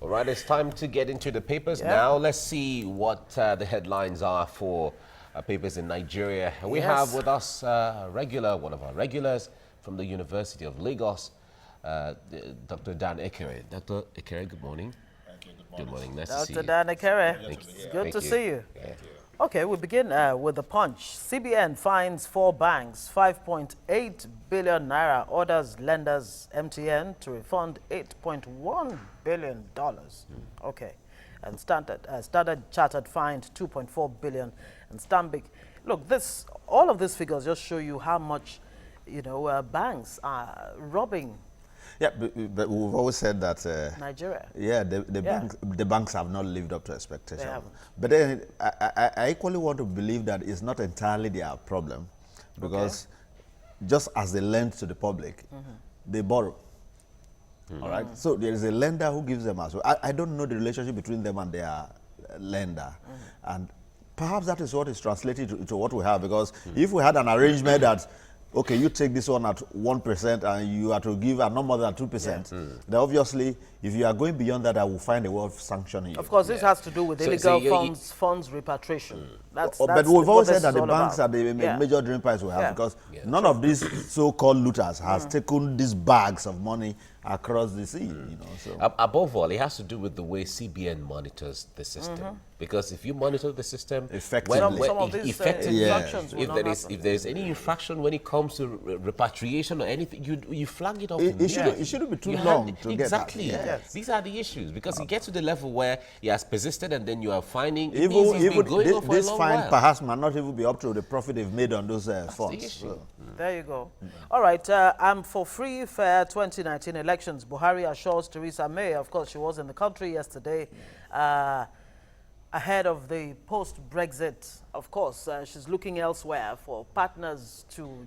All right, it's time to get into the papers now. Let's see what the headlines are for papers in Nigeria. We have with us one of our regulars from the University of Lagos, Dr. Dan Ekere. Dr. Ekere, good morning. Thank you. Good morning. Nice to see you. Dr. Dan Ekere, it's good to see you. Thank you. Okay, we begin with the punch. CBN fines 4 banks 5.8 billion naira, orders lenders MTN to refund $8.1 billion. Okay, and Standard Chartered fined 2.4 billion, and Stanbic. Look, all of these figures just show you how much, banks are robbing. Yeah, but we've always said that Nigeria. Yeah, the banks have not lived up to expectations. They haven't. But then I equally want to believe that it's not entirely their problem, because just as they lend to the public, they borrow. All right. So there is a lender who gives them as well. I don't know the relationship between them and their lender, and perhaps that is what is translated to what we have. Because if we had an arrangement that, okay, you take this one at 1% and you are to give no more than 2%. Then obviously, if you are going beyond that, I will find a way of sanctioning you. Of course, this has to do with illegal funds repatriation. That's but we've always said that the banks are the major drain pipes we have, because none of these so-called looters has taken these bags of money across the sea. So. Above all, it has to do with the way CBN monitors the system. Because if you monitor the system effectively, if there is any infraction when it comes to repatriation or anything, you flag it up. It shouldn't be too long to get that. Exactly. These are the issues, because it gets to the level where he has persisted and then you are finding. This fine perhaps might not even be up to the profit they've made on those funds. So. There you go. All right. I'm for free, fair 2019 elections. Buhari assures Theresa May. Of course, she was in the country yesterday. Ahead of the post-Brexit, of course, she's looking elsewhere for partners to,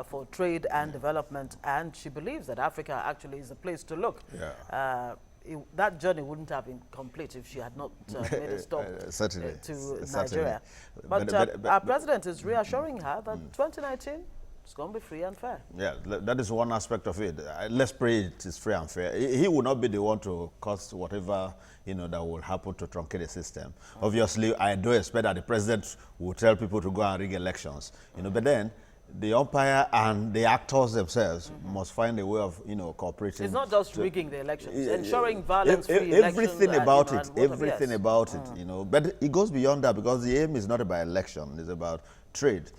for trade and development, and she believes that Africa actually is a place to look. That journey wouldn't have been complete if she had not made a stop to Nigeria. But our president is reassuring her that 2019 is going to be free and fair. Yeah, that is one aspect of it. Let's pray it is free and fair. He will not be the one to cause whatever that will happen to truncate the system. Obviously, I do expect that the president will tell people to go and rig elections. But then the umpire and the actors themselves must find a way of cooperating. It's not just rigging the elections, ensuring violence-free elections. Everything about it, everything about it. But it goes beyond that, because the aim is not about election; it's about trade.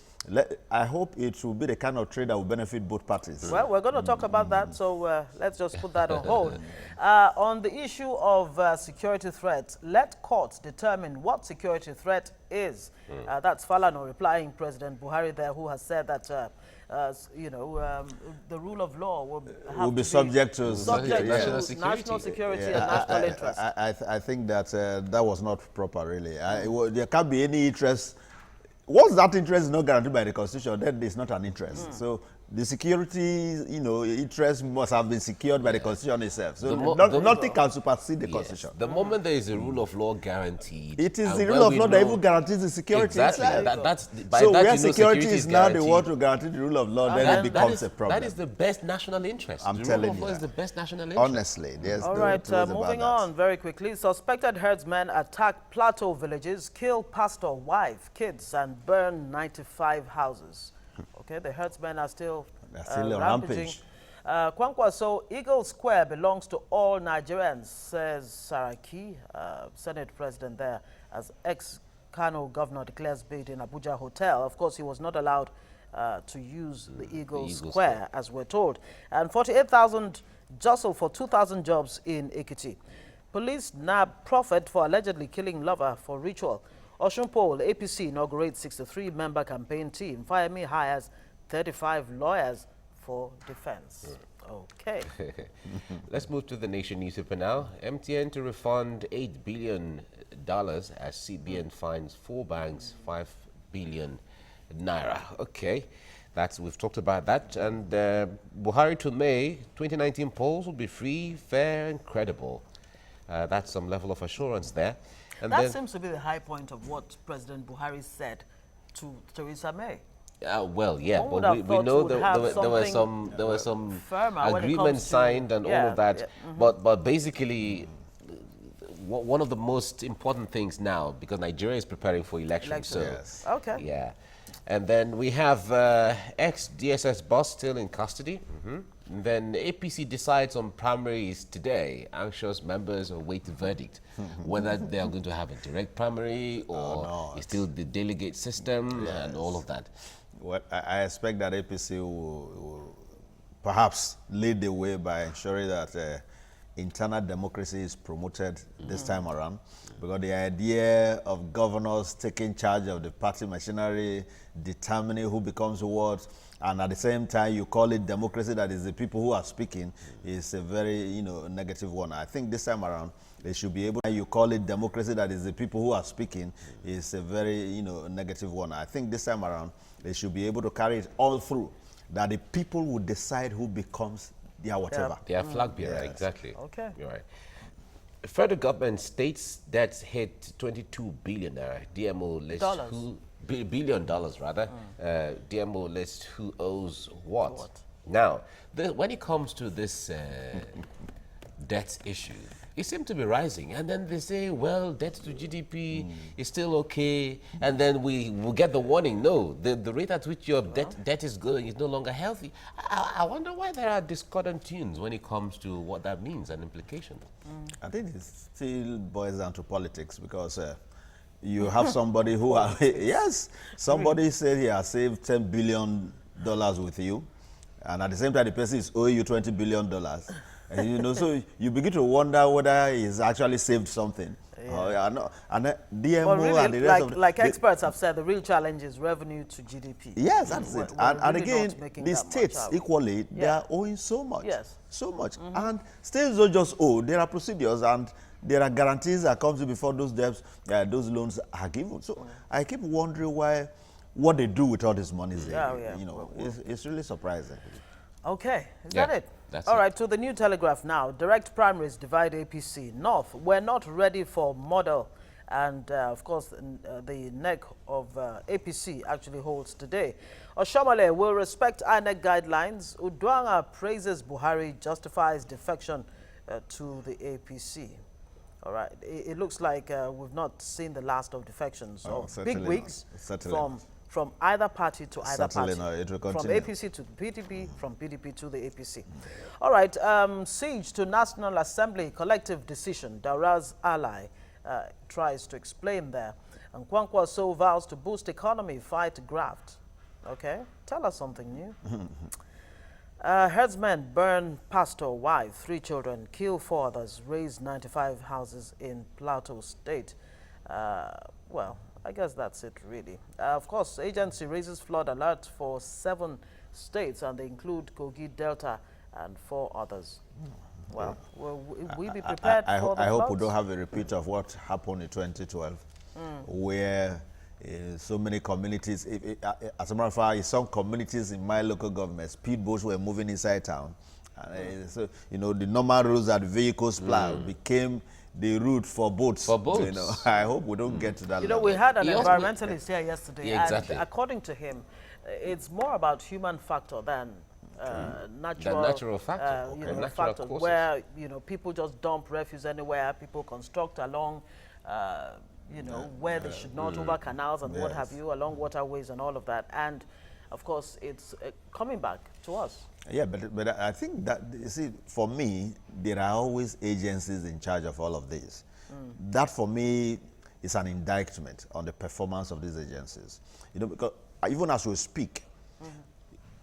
I hope it will be the kind of trade that will benefit both parties. Well, we're going to talk about that, so let's just put that on hold. On the issue of security threats, let courts determine what security threat is. That's Falano replying President Buhari there, who has said that the rule of law will be subject to national security and national interest. I think that that was not proper, really. There can't be any interest. Once that interest is not guaranteed by the Constitution, then it's not an interest. So the security, interest must have been secured by the Constitution itself. So nothing can supersede the Constitution. The moment there is a rule of law guaranteed, it is the rule of law that even guarantees the security itself. So where security is now the one to guarantee the rule of law, then it becomes a problem. That is the best national interest. I'm telling you, the rule of law is the best national interest. Honestly, all right, moving on very quickly. Suspected herdsmen attack Plateau villages, kill pastor, wife, kids, and burn 95 houses. Okay, the herdsmen are still rampaging. So Eagle Square belongs to all Nigerians, says Saraki, Senate President there, as ex-Kano governor declares bid in Abuja Hotel. Of course, he was not allowed to use the Eagle Square, as we're told. And 48,000 jostle for 2,000 jobs in Ekiti. Police nab prophet for allegedly killing lover for ritual. Osun Poll, APC inaugurates 63-member campaign team. Fireme hires 35 lawyers for defense. Okay. Let's move to the Nation newspaper now. MTN to refund $8 billion as CBN fines 4 banks 5 billion naira. Okay. We've talked about that. And Buhari to May, 2019 polls will be free, fair, and credible. That's some level of assurance there. And that seems to be the high point of what President Buhari said to Theresa May. Well, yeah, One would but have we thought know would there, have there were some firmer when it agreements comes to- signed and all yeah, of that. yeah, But basically, one of the most important things now, because Nigeria is preparing for elections, so Yes. Okay. yeah. And then we have ex-DSS boss still in custody. And then APC decides on primaries today. Anxious members await the verdict, whether they are going to have a direct primary or it's still the delegate system and all of that. Well, I expect that APC will perhaps lead the way by ensuring that internal democracy is promoted this time around, because the idea of governors taking charge of the party machinery, determining who becomes what, and at the same time you call it democracy, that is the people who are speaking, is a very negative one. I think this time around they should be able, you call it democracy, that is the people who are speaking, is a very negative one. I think this time around they should be able to carry it all through, that the people will decide who becomes their whatever. Their flag bearer, Yes. exactly. Okay. You're right. Federal government states debts hit 22 billion naira. DMO lists Dollars. billion dollars rather. DMO lists who owes what. Now, when it comes to this debt issue, it seems to be rising, and then they say, well, debt to GDP is still okay, and then we will get the warning, no, the rate at which your debt is going is no longer healthy. I wonder why there are discordant tunes when it comes to what that means and implications. I think it still boils down to politics, because you have somebody who yes, somebody said he has saved $10 billion with you, and at the same time the person is owing you $20 billion. And, so you begin to wonder whether he's actually saved something. And DMO But really, and the rest of like experts have said, the real challenge is revenue to GDP. Yes, that's it. We're And really again, not making the that much, states are we? equally, they Yeah. are owing so much. Yes. So much. And states don't just owe. There are procedures and there are guarantees that comes before those debts, those loans are given. So I keep wondering what they do with all this money. It's really surprising. Okay, is Yeah, that it? that's All it. right, to the New Telegraph now. Direct primaries divide APC. North, we're not ready for model. And, of course, the neck of APC actually holds today. Oshomole will respect INEC guidelines. Udwanga praises Buhari, justifies defection to the APC. All right, it looks like we've not seen the last of defections. Oh, Of certainly big not. wigs Certainly from either party to either Certainly party. not. It will From continue. APC to PDP, from PDP to the APC. All right, siege to National Assembly, collective decision. Daura's ally tries to explain there. And Kwankwaso vows to boost economy, fight graft. Okay, tell us something new. Herdsmen burn pastor, wife, 3 children, kill 4 others, raise 95 houses in Plateau State. Well, I guess that's it, really. Of course, agency raises flood alert for 7 states, and they include Kogi, Delta, and 4 others. Well, will we be prepared for the I hope we floods? don't have a repeat of what happened in 2012, where so many communities, as a matter of fact, in some communities in my local government, speedboats were moving inside town. So, the normal roads that vehicles plow became the route for boats. For boats. I hope we don't get to that level. We had an He also- environmentalist here yesterday, Yeah, exactly. and according to him, it's more about human factor than natural, natural factor, okay. Natural factors causes. where people just dump refuse anywhere, people construct along where they should not, over canals and what have you, along waterways and all of that, and of course it's coming back to us. Yeah, but I think that, you see, for me, there are always agencies in charge of all of this. That, for me, is an indictment on the performance of these agencies. Because even as we speak,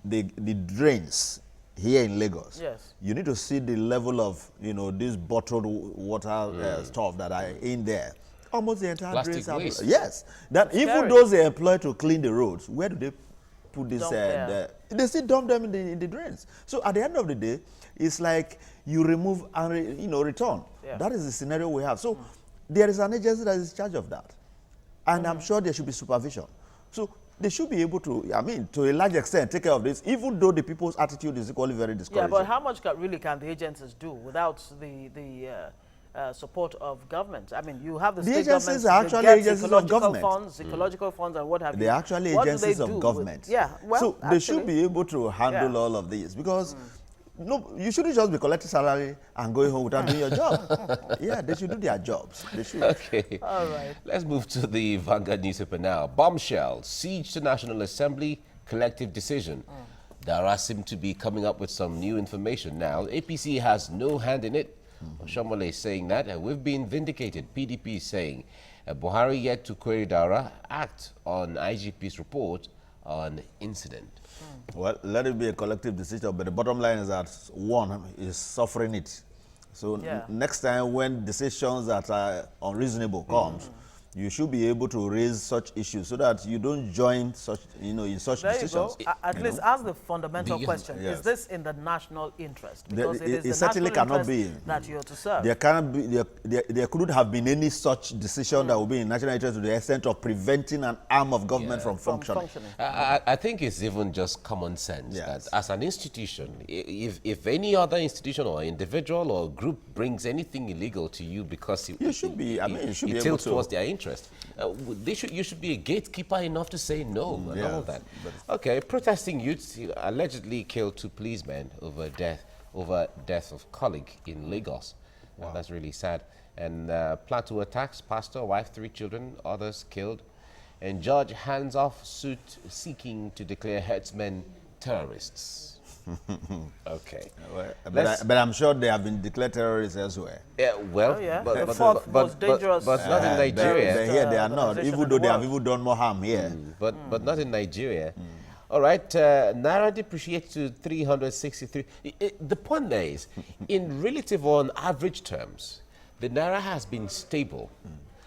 the drains here in Lagos, Yes. you need to see the level of, this bottled water stuff that are in there. Almost the entire Plastic drains waste. Yes. That That's even scary. those they employ to clean the roads, where do they put this? Dump there. They still dump them in the drains. So at the end of the day, it's like you remove and return. Yeah. That is the scenario we have. So there is an agency that is in charge of that, and I'm sure there should be supervision. So they should be able to, to a large extent, take care of this, even though the people's attitude is equally very Yeah, discouraging. but how much can the agencies do without the support of government. I mean, you have the The state agencies governments, are they actually get agencies of ecological government. funds, ecological funds, and what have you. They're actually What do agencies they of do government. with, yeah, well, so they should actually, be able to handle yeah. all of these, because no, you shouldn't just be collecting salary and going home without doing your job. Yeah, they should do their jobs. They should. Okay. All right. Let's move to the Vanguard newspaper now. Bombshell, siege to National Assembly, collective decision. Dara seem to be coming up with some new information now. APC has no hand in it. Shomole is saying that, and we've been vindicated. PDP is saying Buhari yet to query Dara, act on IGP's report on incident. Well, let it be a collective decision, but the bottom line is that one is suffering it. So Yeah. next time when decisions that are unreasonable comes, you should be able to raise such issues so that you don't join such, in such There decisions. you go. At least ask the fundamental Yeah. question. Yes. Is this in the national interest? Because it is it the certainly national cannot interest be. that you're to serve. There cannot be, there couldn't have been any such decision that would be in national interest to the extent of preventing an arm of government from functioning. I think it's even just common sense Yes. that as an institution, if any other institution or individual or group brings anything illegal to you because You should be, I mean, you should be able tilts to. towards their interest, you should be a gatekeeper enough to say no and all yes, that. Okay, protesting youths allegedly killed 2 policemen over death of colleague in Lagos. That's really sad. And Plateau attacks, pastor, wife, 3 children, others killed. And judge hands off suit seeking to declare herdsmen terrorists. Okay. But I'm sure they have been declared terrorists elsewhere. Yeah, well, Oh, yeah. but, The but, fourth but, most but, dangerous, but not in But Nigeria. here they are not, organization even in though the they have world. even done more harm here. But not in Nigeria. All right, Naira depreciates to 363. The point there is, in relative or on average terms, the Naira has been stable,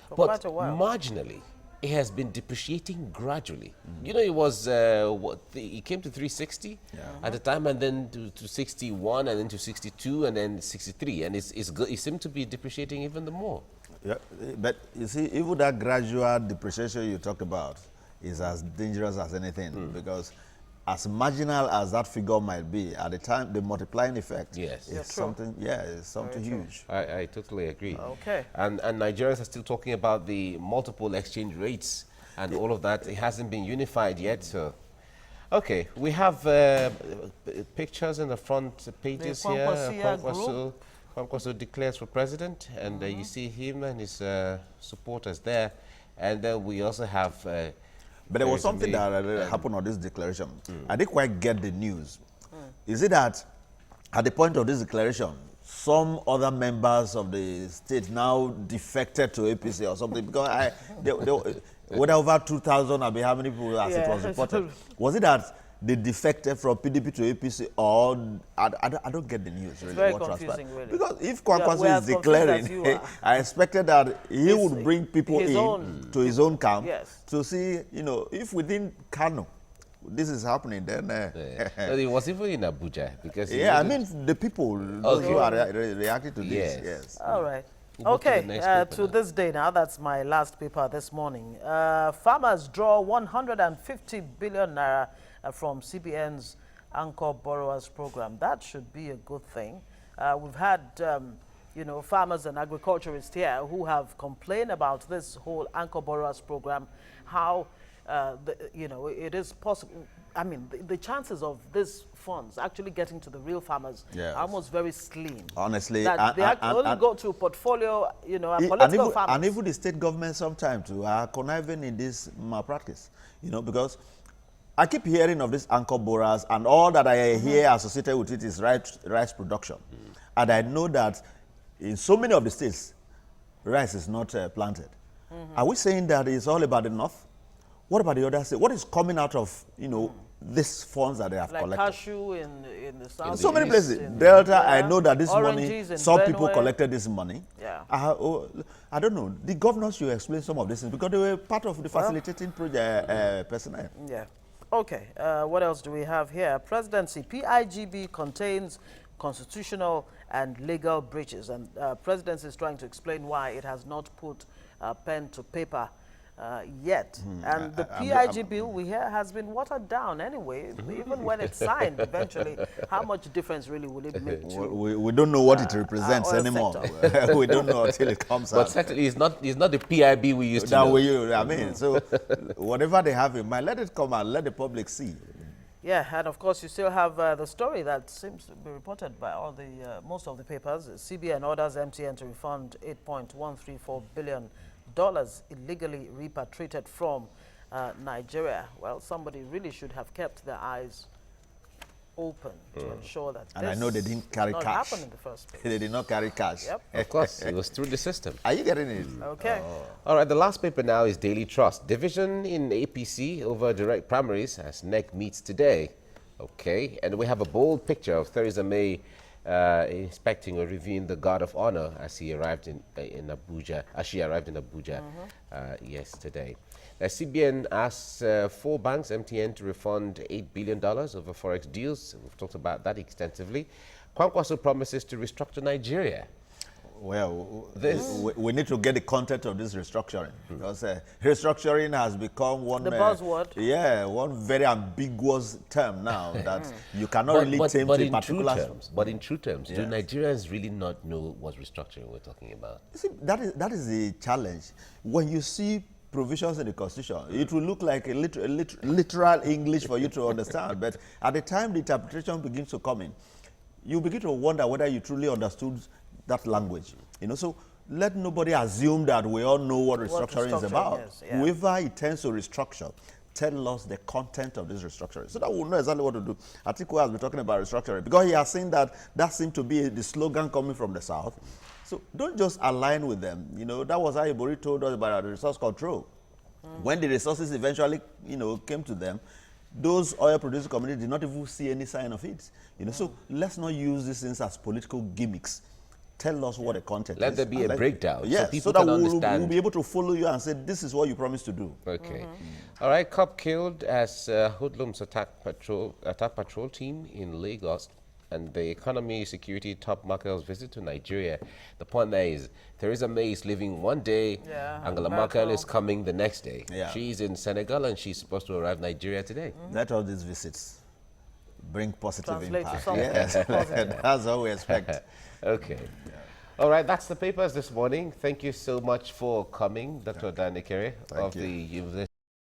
For but quite a while. marginally, it has been depreciating gradually. You know, it was, it came to 360 at the time, and then to 61, and then to 62, and then 63, and it seemed to be depreciating even the more. Yeah, but you see, even that gradual depreciation you talked about is as dangerous as anything, because as marginal as that figure might be, at the time, the multiplying effect Yes. is Yeah, true. something, it's something huge. I totally agree. Okay. And Nigerians are still talking about the multiple exchange rates and all of that. It hasn't been unified yet. So, okay, we have pictures in the front pages The here. Kwankwasia Kwankwaso declares for president, and you see him and his supporters there. And then we also have. But there was something that happened on this declaration. I didn't quite get the news. Is it that at the point of this declaration, some other members of the state now defected to APC or something? Because whether over 2,000 or how many people as it was reported. Was it that they defected from PDP to APC, or I don't get the news really. very what confusing, transpired. really. Because if we're Kwankwaso as is confused as you declaring, are. I expected that he would bring people his in own- to his own camp Yes. to see, if within Kano this is happening, then No, it was even in Abuja because I mean the people those who are reacting to this. Yes. Yes. All right. We'll go to the Okay, next paper to now. this day now, that's my last paper this morning. Farmers draw 150 billion naira from CBN's Anchor Borrowers Program. That should be a good thing. We've had, farmers and agriculturists here who have complained about this whole Anchor Borrowers Program, how, it is possible. I mean, the chances of these funds actually getting to the real farmers Yes. are almost very slim. Honestly, That they only go to a portfolio, a political farmers. And even the state government sometimes too are conniving in this malpractice, because I keep hearing of this anchor borers, and all that I hear associated with it is rice production. And I know that in so many of the states, rice is not planted. Are we saying that it's all about the north? What about the other states? What is coming out of, these funds that they have Like collected? cashew in the south. In so many east, places. in Delta, I know that this money, oranges in some people Benue. collected this money. Yeah. I don't know. The governors should explain some of this things because they were part of the facilitating project personnel. Yeah. Okay. What else do we have here? Presidency. PIGB contains constitutional and legal breaches. And Presidency is trying to explain why it has not put pen to paper yet. And the PIG bill we hear has been watered down anyway, even when it's signed eventually. How much difference really will it make to we don't know what it represents anymore. We don't know until it comes out. But certainly it's not the PIB we used to know. I mean, so whatever they have in mind, let it come out, let the public see. Yeah, and of course you still have the story that seems to be reported by all the most of the papers. CBN orders MTN to refund $8.134 billion illegally repatriated from Nigeria. Well, somebody really should have kept their eyes open to ensure that and I know they didn't carry not cash. happen in the first place. They did not carry cash. Yep. Of course, it was through the system. Are you getting it? Okay. All right, the last paper now is Daily Trust. Division in APC over direct primaries as NEC meets today. Okay, and we have a bold picture of Theresa May inspecting or reviewing the Guard of Honor as he arrived in Abuja, as she arrived in Abuja yesterday. CBN asks 4 banks, MTN, to refund $8 billion over forex deals. We've talked about that extensively. Kwankwaso promises to restructure Nigeria. Well, we need to get the content of this restructuring because restructuring has become one buzzword. Yeah, one very ambiguous term now that you cannot really tame to a particular. But in true terms, do Nigerians really not know what restructuring we're talking about? You see, that is the challenge. When you see provisions in the Constitution, it will look like a literal English for you to understand. But at the time the interpretation begins to come in, you begin to wonder whether you truly understood that language. You know, so let nobody assume that we all know what restructuring is about. Whoever intends to restructure, tell us the content of this restructuring so that we'll know exactly what to do. Atiku has been talking about restructuring because he has seen that seemed to be the slogan coming from the South. So don't just align with them. You know, that was how Ibori told us about the resource control. When the resources eventually, came to them, those oil producing communities did not even see any sign of it. You know, so let's not use these things as political gimmicks. Tell us what the content is. Let there be a breakdown so people that can understand. We'll be able to follow you and say, this is what you promised to do. Okay. All right, cop killed as hoodlums attack patrol team in Lagos. And the economy security top Merkel's visit to Nigeria. The point there is, Theresa May is leaving one day, Angela Merkel is coming the next day. She's in Senegal and she's supposed to arrive Nigeria today. Let all these visits bring positive impact. Yes, that's all we expect. Okay. All right, that's the papers this morning. Thank you so much for coming, Dr. Danikere of the University.